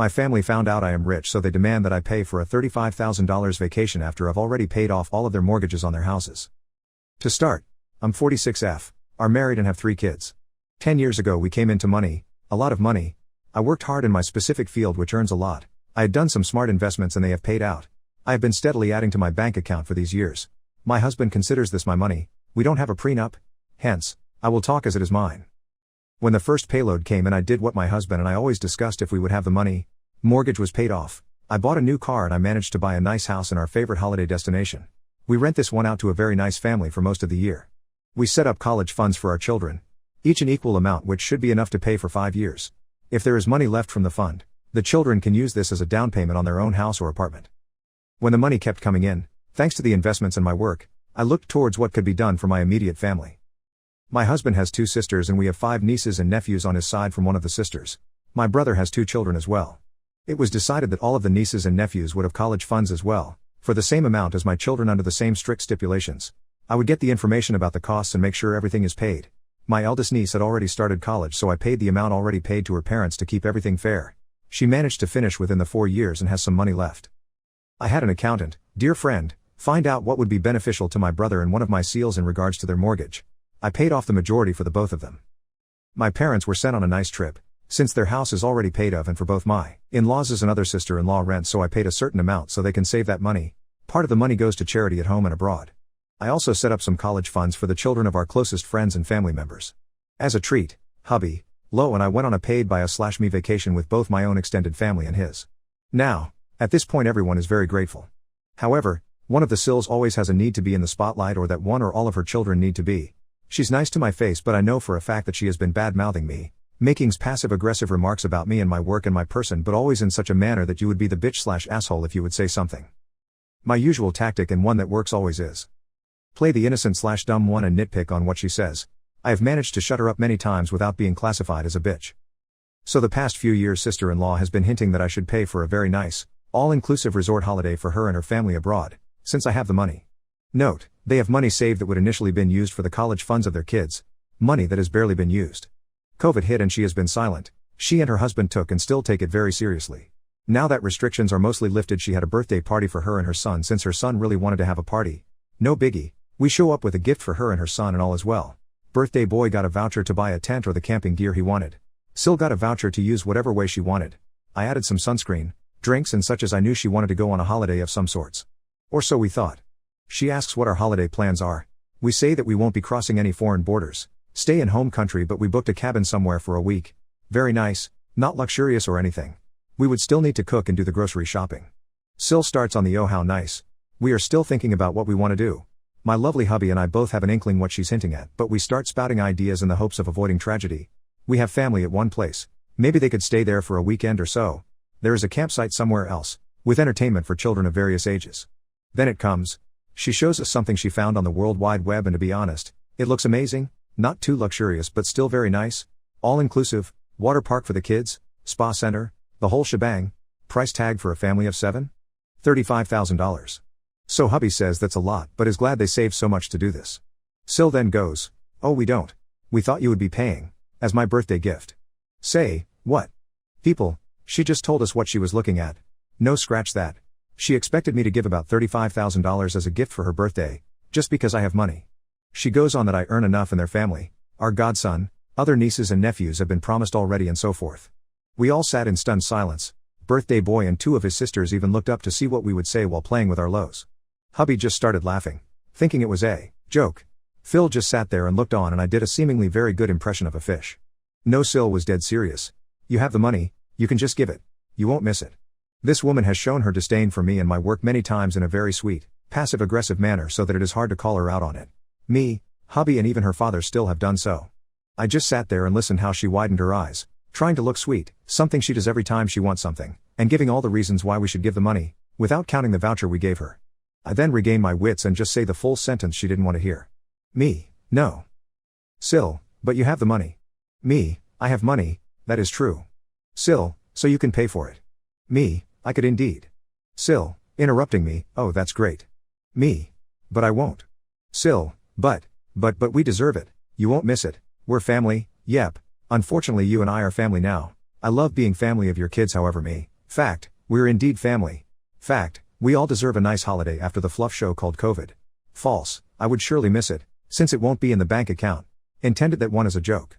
My family found out I am rich, so they demand that I pay for a $35,000 vacation after I've already paid off all of their mortgages on their houses. To start, I'm 46F, are married and have 3 kids. 10 years ago we came into money, a lot of money. I worked hard in my specific field which earns a lot. I had done some smart investments and they have paid out. I have been steadily adding to my bank account for these years. My husband considers this my money. We don't have a prenup. Hence, I will talk as it is mine. When the first payload came in, I did what my husband and I always discussed: if we would have the money. Mortgage was paid off. I bought a new car and I managed to buy a nice house in our favorite holiday destination. We rent this one out to a very nice family for most of the year. We set up college funds for our children, each an equal amount, which should be enough to pay for 5 years. If there is money left from the fund, the children can use this as a down payment on their own house or apartment. When the money kept coming in, thanks to the investments and my work, I looked towards what could be done for my immediate family. My husband has 2 sisters and we have 5 nieces and nephews on his side from one of the sisters. My brother has 2 children as well. It was decided that all of the nieces and nephews would have college funds as well, for the same amount as my children under the same strict stipulations. I would get the information about the costs and make sure everything is paid. My eldest niece had already started college, so I paid the amount already paid to her parents to keep everything fair. She managed to finish within the 4 years and has some money left. I had an accountant, dear friend, find out what would be beneficial to my brother and one of my SEALs in regards to their mortgage. I paid off the majority for the both of them. My parents were sent on a nice trip, since their house is already paid off, and for both my in-laws is another sister-in-law rent, so I paid a certain amount so they can save that money. Part of the money goes to charity at home and abroad. I also set up some college funds for the children of our closest friends and family members. As a treat, hubby, Lo and I went on a paid-by-us/me vacation with both my own extended family and his. Now, at this point everyone is very grateful. However, one of the SILs always has a need to be in the spotlight, or that one or all of her children need to be. She's nice to my face, but I know for a fact that she has been bad-mouthing me, making passive-aggressive remarks about me and my work and my person, but always in such a manner that you would be the bitch/asshole if you would say something. My usual tactic, and one that works always, is play the innocent/dumb one and nitpick on what she says. I have managed to shut her up many times without being classified as a bitch. So the past few years sister-in-law has been hinting that I should pay for a very nice, all-inclusive resort holiday for her and her family abroad, since I have the money. Note, they have money saved that would initially been used for the college funds of their kids, money that has barely been used. COVID hit and she has been silent. She and her husband took and still take it very seriously. Now that restrictions are mostly lifted, she had a birthday party for her and her son, since her son really wanted to have a party. No biggie, we show up with a gift for her and her son and all is well. Birthday boy got a voucher to buy a tent or the camping gear he wanted. Sil got a voucher to use whatever way she wanted. I added some sunscreen, drinks and such, as I knew she wanted to go on a holiday of some sorts. Or so we thought. She asks what our holiday plans are. We say that we won't be crossing any foreign borders, stay in home country, but we booked a cabin somewhere for a week. Very nice, not luxurious or anything. We would still need to cook and do the grocery shopping. Sil starts on the "oh how nice." We are still thinking about what we want to do. My lovely hubby and I both have an inkling what she's hinting at, but we start spouting ideas in the hopes of avoiding tragedy. We have family at one place. Maybe they could stay there for a weekend or so. There is a campsite somewhere else, with entertainment for children of various ages. Then it comes. She shows us something she found on the World Wide Web, and to be honest, it looks amazing. Not too luxurious but still very nice. All-inclusive, water park for the kids, spa center, the whole shebang. Price tag for a family of 7? $35,000. So hubby says that's a lot, but is glad they saved so much to do this. Sil then goes, "Oh, we don't. We thought you would be paying, as my birthday gift." Say, what? People, she just told us what she was looking at. No, scratch that. She expected me to give about $35,000 as a gift for her birthday, just because I have money. She goes on that I earn enough and their family, our godson, other nieces and nephews have been promised already and so forth. We all sat in stunned silence. Birthday boy and 2 of his sisters even looked up to see what we would say while playing with our lows. Hubby just started laughing, thinking it was a joke. Phil just sat there and looked on, and I did a seemingly very good impression of a fish. No, Sil was dead serious. You have the money, you can just give it. You won't miss it. This woman has shown her disdain for me and my work many times in a very sweet, passive-aggressive manner, so that it is hard to call her out on it. Me, hubby and even her father still have done so. I just sat there and listened how she widened her eyes, trying to look sweet, something she does every time she wants something, and giving all the reasons why we should give the money, without counting the voucher we gave her. I then regain my wits and just say the full sentence she didn't want to hear. Me, no. Sil, but you have the money. Me, I have money, that is true. Sil, so you can pay for it. Me, I could indeed. Sil, interrupting me, oh that's great. Me, but I won't. Sil, but we deserve it, you won't miss it, we're family, yep, unfortunately you and I are family now. I love being family of your kids, however me, Fact, we're indeed family. Fact, we all deserve a nice holiday after the fluff show called COVID. False, I would surely miss it, since it won't be in the bank account. Intended that one as a joke.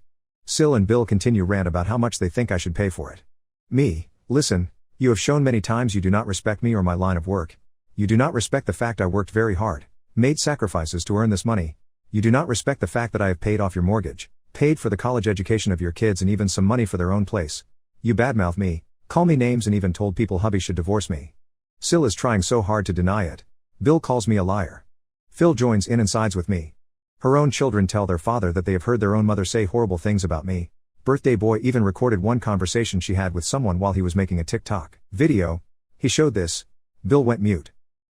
Sil and Bill continue rant about how much they think I should pay for it. Me, listen, you have shown many times you do not respect me or my line of work. You do not respect the fact I worked very hard, made sacrifices to earn this money. You do not respect the fact that I have paid off your mortgage, paid for the college education of your kids and even some money for their own place. You badmouth me, call me names and even told people hubby should divorce me. Sil is trying so hard to deny it. Bill calls me a liar. Phil joins in and sides with me. Her own children tell their father that they have heard their own mother say horrible things about me. Birthday boy even recorded one conversation she had with someone while he was making a TikTok video. He showed this. Bill went mute.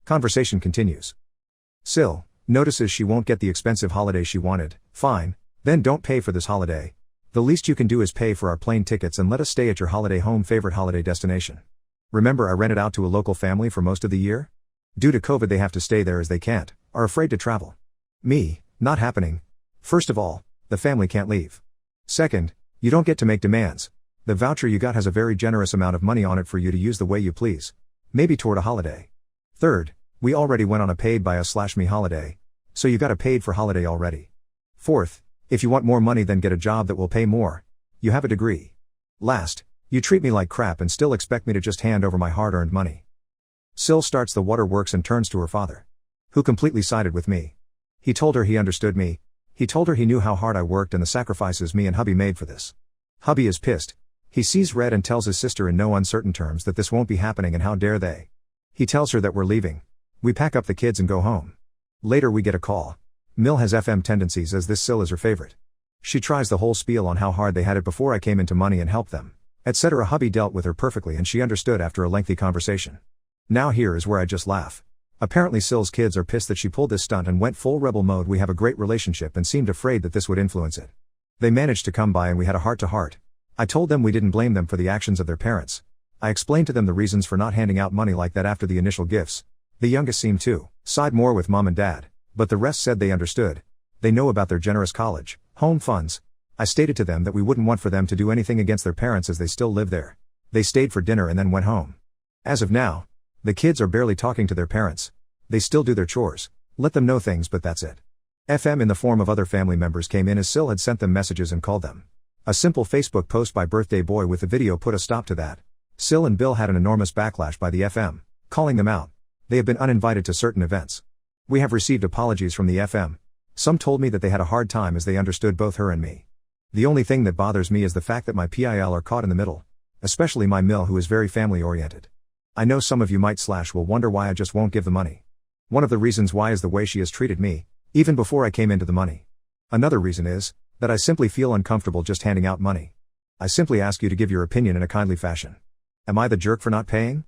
Conversation continues. Sil notices she won't get the expensive holiday she wanted. Fine, then don't pay for this holiday. The least you can do is pay for our plane tickets and let us stay at your holiday home favorite holiday destination. Remember I rented out to a local family for most of the year? Due to COVID they have to stay there as they can't, are afraid to travel. Me, not happening. First of all, the family can't leave. Second, you don't get to make demands. The voucher you got has a very generous amount of money on it for you to use the way you please. Maybe toward a holiday. Third, we already went on a paid by us/me holiday. So you got a paid for holiday already. Fourth, if you want more money then get a job that will pay more. You have a degree. Last, you treat me like crap and still expect me to just hand over my hard-earned money. Sil starts the waterworks and turns to her father, who completely sided with me. He told her he understood me. He told her he knew how hard I worked and the sacrifices me and hubby made for this. Hubby is pissed. He sees red and tells his sister in no uncertain terms that this won't be happening and how dare they. He tells her that we're leaving. We pack up the kids and go home. Later we get a call. Mill has FM tendencies as this Sil is her favorite. She tries the whole spiel on how hard they had it before I came into money and helped them, etc. Hubby dealt with her perfectly and she understood after a lengthy conversation. Now here is where I just laugh. Apparently Sil's kids are pissed that she pulled this stunt and went full rebel mode. We have a great relationship and seemed afraid that this would influence it. They managed to come by and we had a heart-to-heart. I told them we didn't blame them for the actions of their parents. I explained to them the reasons for not handing out money like that after the initial gifts. The youngest seemed to side more with mom and dad, but the rest said they understood. They know about their generous college, home funds. I stated to them that we wouldn't want for them to do anything against their parents as they still live there. They stayed for dinner and then went home. As of now, the kids are barely talking to their parents. They still do their chores, let them know things, but that's it. FM in the form of other family members came in as Sil had sent them messages and called them. A simple Facebook post by Birthday Boy with the video put a stop to that. Sil and Bill had an enormous backlash by the FM, calling them out. They have been uninvited to certain events. We have received apologies from the FM. Some told me that they had a hard time as they understood both her and me. The only thing that bothers me is the fact that my PIL are caught in the middle, especially my Mill who is very family oriented. I know some of you will wonder why I just won't give the money. One of the reasons why is the way she has treated me, even before I came into the money. Another reason is that I simply feel uncomfortable just handing out money. I simply ask you to give your opinion in a kindly fashion. Am I the jerk for not paying?